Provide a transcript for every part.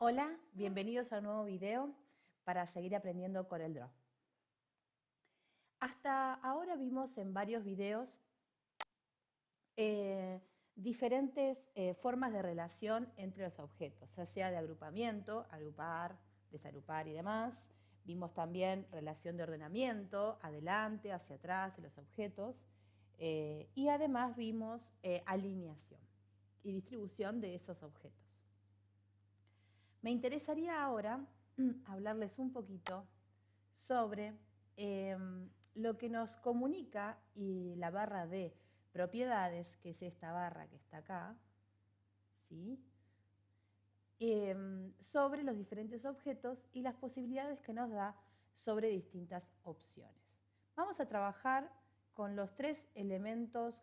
Hola, bienvenidos a un nuevo video para seguir aprendiendo CorelDRAW. Hasta ahora vimos en varios videos diferentes formas de relación entre los objetos, ya sea de agrupamiento, agrupar, desagrupar y demás. Vimos también relación de ordenamiento, adelante, hacia atrás de los objetos. Y además vimos alineación y distribución de esos objetos. Me interesaría ahora hablarles un poquito sobre lo que nos comunica y la barra de propiedades, que es esta barra que está acá, ¿sí? Sobre los diferentes objetos y las posibilidades que nos da sobre distintas opciones. Vamos a trabajar con los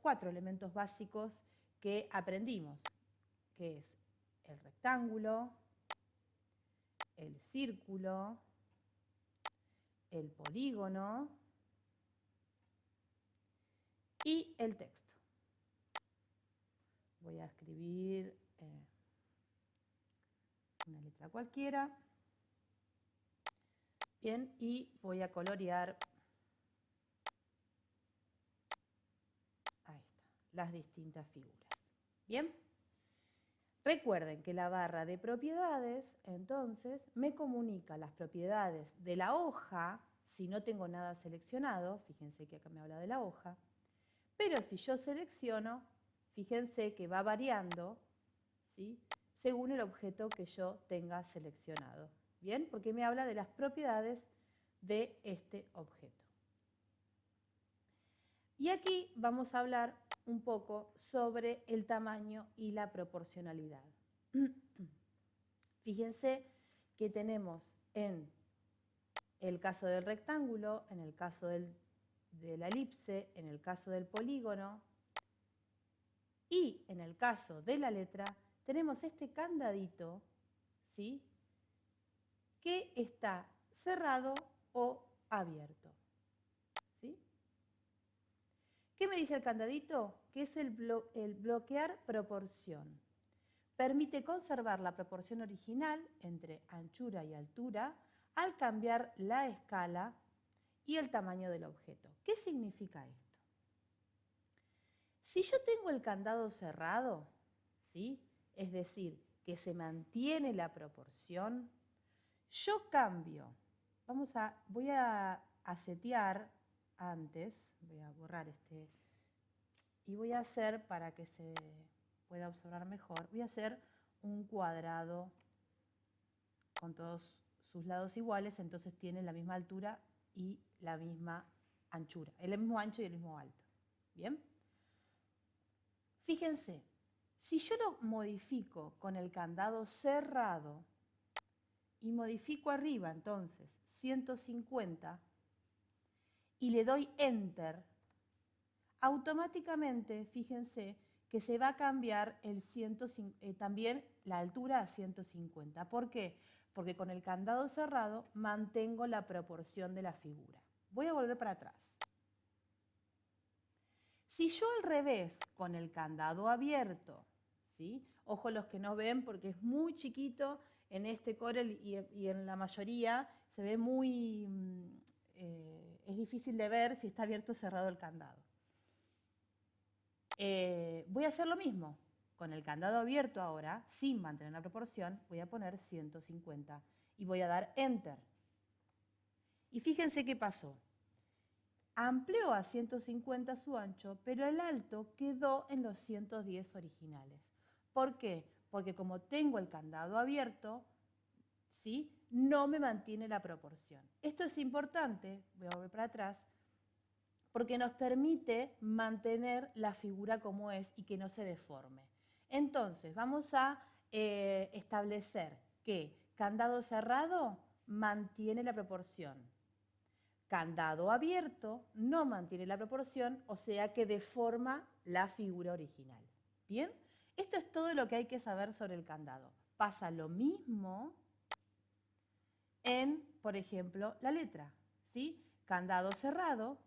cuatro elementos básicos que aprendimos, que es el rectángulo, el círculo, el polígono y el texto. Voy a escribir una letra cualquiera. Bien, y voy a colorear, ahí está, las distintas figuras. Bien, recuerden que la barra de propiedades, entonces, me comunica las propiedades de la hoja, si no tengo nada seleccionado, fíjense que acá me habla de la hoja, pero si yo selecciono, fíjense que va variando, ¿sí?, según el objeto que yo tenga seleccionado. ¿Bien? Porque me habla de las propiedades de este objeto. Y aquí vamos a hablar un poco sobre el tamaño y la proporcionalidad. Fíjense que tenemos en el caso del rectángulo, en el caso de la elipse, en el caso del polígono y en el caso de la letra, tenemos este candadito, ¿sí?, que está cerrado o abierto. ¿Sí? ¿Qué me dice el candadito? Que es el bloquear proporción. Permite conservar la proporción original entre anchura y altura al cambiar la escala y el tamaño del objeto. ¿Qué significa esto? Si yo tengo el candado cerrado, ¿sí?, es decir, que se mantiene la proporción, yo cambio. Voy a setear antes, voy a borrar este, y voy a hacer, para que se pueda observar mejor, voy a hacer un cuadrado con todos sus lados iguales, entonces tiene la misma altura y la misma anchura, el mismo ancho y el mismo alto. ¿Bien? Fíjense, si yo lo modifico con el candado cerrado y modifico arriba, entonces, 150, y le doy Enter, automáticamente, fíjense, que se va a cambiar también la altura a 150. ¿Por qué? Porque con el candado cerrado mantengo la proporción de la figura. Voy a volver para atrás. Si yo al revés, con el candado abierto, ¿sí?, ojo los que no ven porque es muy chiquito en este Corel y en la mayoría se ve muy, es difícil de ver si está abierto o cerrado el candado. Voy a hacer lo mismo. Con el candado abierto ahora, sin mantener la proporción, voy a poner 150 y voy a dar Enter. Y fíjense qué pasó. Amplió a 150 su ancho, pero el alto quedó en los 110 originales. ¿Por qué? Porque como tengo el candado abierto, ¿sí?, no me mantiene la proporción. Esto es importante, voy a volver para atrás, porque nos permite mantener la figura como es y que no se deforme. Entonces, vamos a establecer que candado cerrado mantiene la proporción. Candado abierto no mantiene la proporción, o sea que deforma la figura original. ¿Bien? Esto es todo lo que hay que saber sobre el candado. Pasa lo mismo en, por ejemplo, la letra. ¿Sí? Candado cerrado,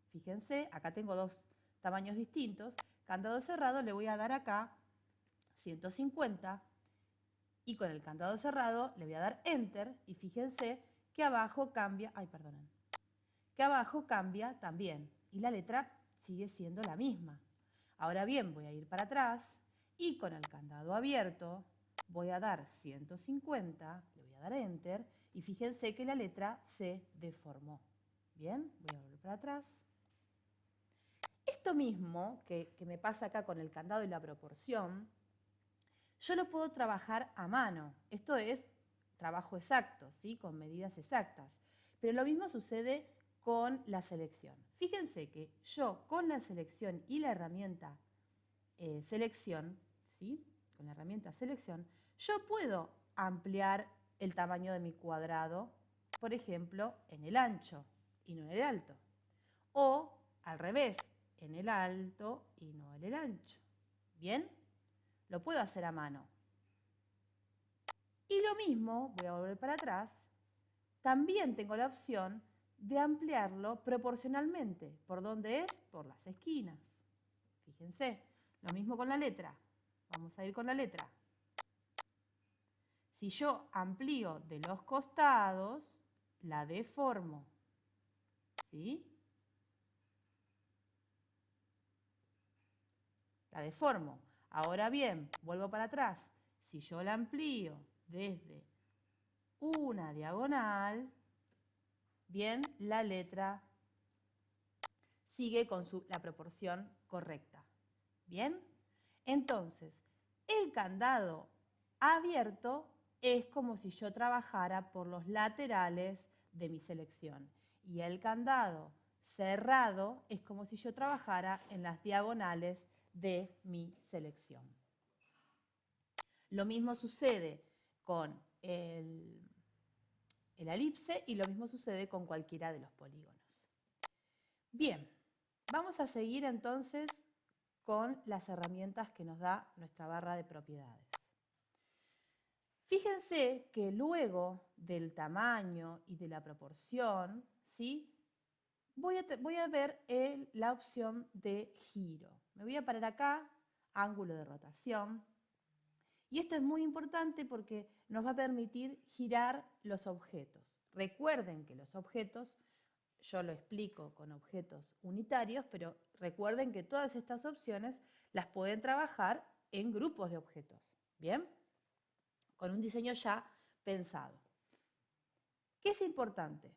fíjense, acá tengo dos tamaños distintos. Candado cerrado le voy a dar acá 150 Y con el candado cerrado le voy a dar Enter y fíjense que abajo cambia, que abajo cambia también y la letra sigue siendo la misma. Ahora bien, voy a ir para atrás y con el candado abierto voy a dar 150, le voy a dar Enter y fíjense que la letra se deformó. Bien, voy a volver para atrás. Esto mismo que me pasa acá con el candado y la proporción, yo lo puedo trabajar a mano. Esto es trabajo exacto, ¿sí? Con medidas exactas. Pero lo mismo sucede con la selección. Fíjense que yo con la selección y la herramienta selección, ¿sí? Con la herramienta selección, yo puedo ampliar el tamaño de mi cuadrado, por ejemplo, en el ancho y no en el alto. O al revés, en el alto y no en el ancho. ¿Bien? Lo puedo hacer a mano. Y lo mismo, voy a volver para atrás, también tengo la opción de ampliarlo proporcionalmente. ¿Por dónde es? Por las esquinas. Fíjense, lo mismo con la letra. Vamos a ir con la letra. Si yo amplío de los costados, la deformo. ¿Sí? La deformo. Ahora bien, vuelvo para atrás. Si yo la amplío desde una diagonal, bien, la letra sigue con la proporción correcta. ¿Bien? Entonces, el candado abierto es como si yo trabajara por los laterales de mi selección. Y el candado cerrado es como si yo trabajara en las diagonales de mi selección. Lo mismo sucede con el elipse y lo mismo sucede con cualquiera de los polígonos. Bien, vamos a seguir entonces con las herramientas que nos da nuestra barra de propiedades. Fíjense que luego del tamaño y de la proporción, ¿sí? voy a ver la opción de giro. Me voy a parar acá, ángulo de rotación. Y esto es muy importante porque nos va a permitir girar los objetos. Recuerden que los objetos, yo lo explico con objetos unitarios, pero recuerden que todas estas opciones las pueden trabajar en grupos de objetos. ¿Bien? Con un diseño ya pensado. ¿Qué es importante?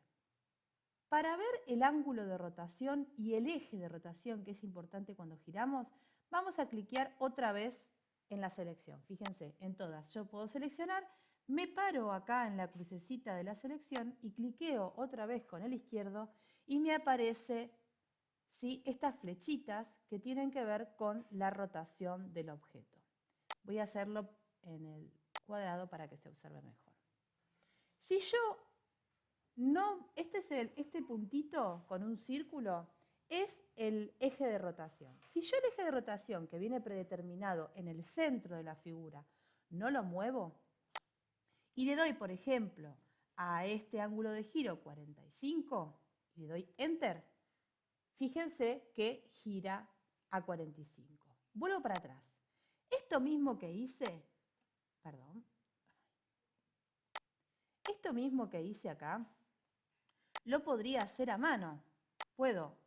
Para ver el ángulo de rotación y el eje de rotación, que es importante cuando giramos, vamos a cliquear otra vez en la selección. Fíjense, en todas yo puedo seleccionar, me paro acá en la crucecita de la selección y cliqueo otra vez con el izquierdo y me aparece, ¿sí?, estas flechitas que tienen que ver con la rotación del objeto. Voy a hacerlo en el cuadrado para que se observe mejor. Si yo no, este puntito con un círculo es el eje de rotación. Si yo el eje de rotación que viene predeterminado en el centro de la figura no lo muevo y le doy, por ejemplo, a este ángulo de giro 45 y le doy Enter, fíjense que gira a 45. Vuelvo para atrás. Esto mismo que hice, esto mismo que hice acá, lo podría hacer a mano. Puedo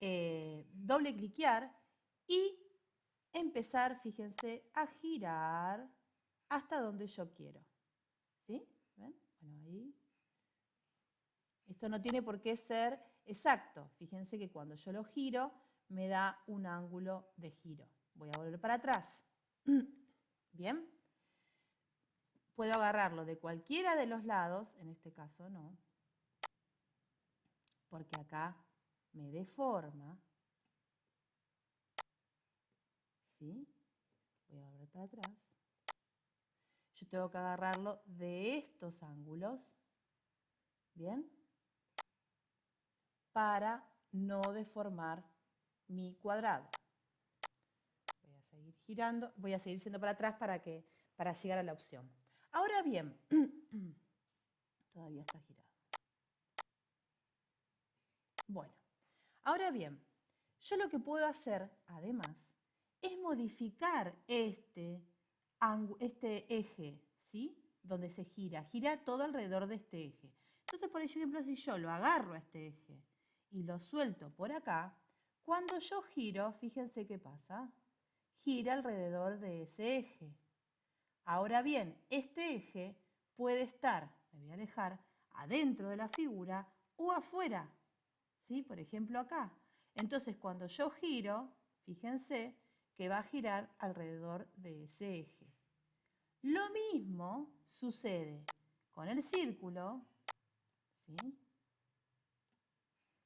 doble cliquear y empezar, fíjense, a girar hasta donde yo quiero. ¿Sí? ¿Ven? Bueno, ahí. Esto no tiene por qué ser exacto. Fíjense que cuando yo lo giro, me da un ángulo de giro. Voy a volver para atrás. ¿Bien? Puedo agarrarlo de cualquiera de los lados, en este caso no, porque acá me deforma. ¿Sí? Voy a volver para atrás. Yo tengo que agarrarlo de estos ángulos, ¿bien? Para no deformar mi cuadrado. Voy a seguir girando, voy a seguir yendo para atrás para llegar a la opción. Ahora bien, todavía está girado. Bueno, ahora bien, yo lo que puedo hacer, además, es modificar este este eje, ¿sí? Donde se gira todo alrededor de este eje. Entonces, por ejemplo, si yo lo agarro a este eje y lo suelto por acá, cuando yo giro, fíjense qué pasa, gira alrededor de ese eje. Ahora bien, este eje puede estar, me voy a alejar, adentro de la figura o afuera, ¿sí? Por ejemplo acá. Entonces cuando yo giro, fíjense que va a girar alrededor de ese eje. Lo mismo sucede con el círculo, ¿sí?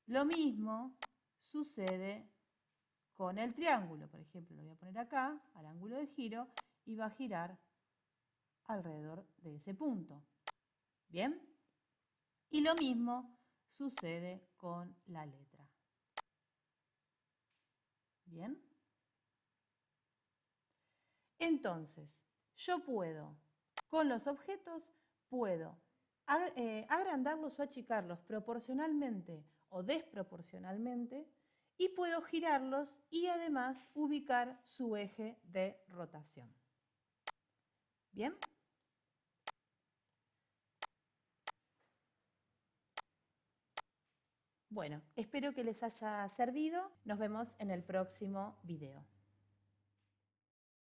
Lo mismo sucede con el triángulo. Por ejemplo, lo voy a poner acá, al ángulo de giro, y va a girar alrededor de ese punto. ¿Bien? Y lo mismo sucede con la letra. ¿Bien? Entonces, yo puedo, con los objetos, puedo agrandarlos o achicarlos proporcionalmente o desproporcionalmente y puedo girarlos y además ubicar su eje de rotación. ¿Bien? Bueno, espero que les haya servido. Nos vemos en el próximo video.